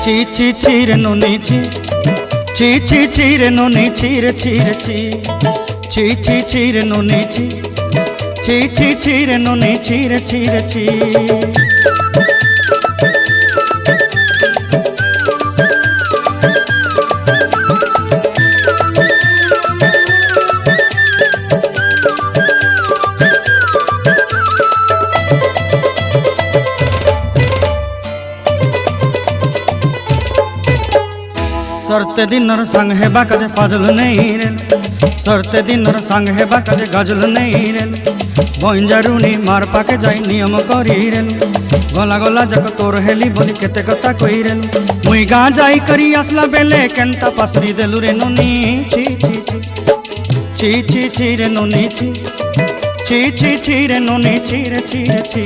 ছি ছি ছি রে নুনি ছি, ছি ছি ছি রে নুনি ছি রে ছি রে ছি, ছি ছি ছি রে নুনি ছি, ছি ছি ছি রে নুনি ছি রে ছি রে ছি। सरते दिनर संग हेबा काजे फाजल नहीं रेल, सरते दिनर संग हेबा काजे गाजल नहीं रेल, बंजारुनी मार पाके जाई नियम करी रेल, गला गला जक तोर हेली बोली केते कथा कई रेल, मुई गा जाई करी आसला बेले केंता पासरी देलु रे नुनी ची ची ची, ची ची ची रे नुनी ची, ची ची ची रे नुनी ची रे ची रे ची।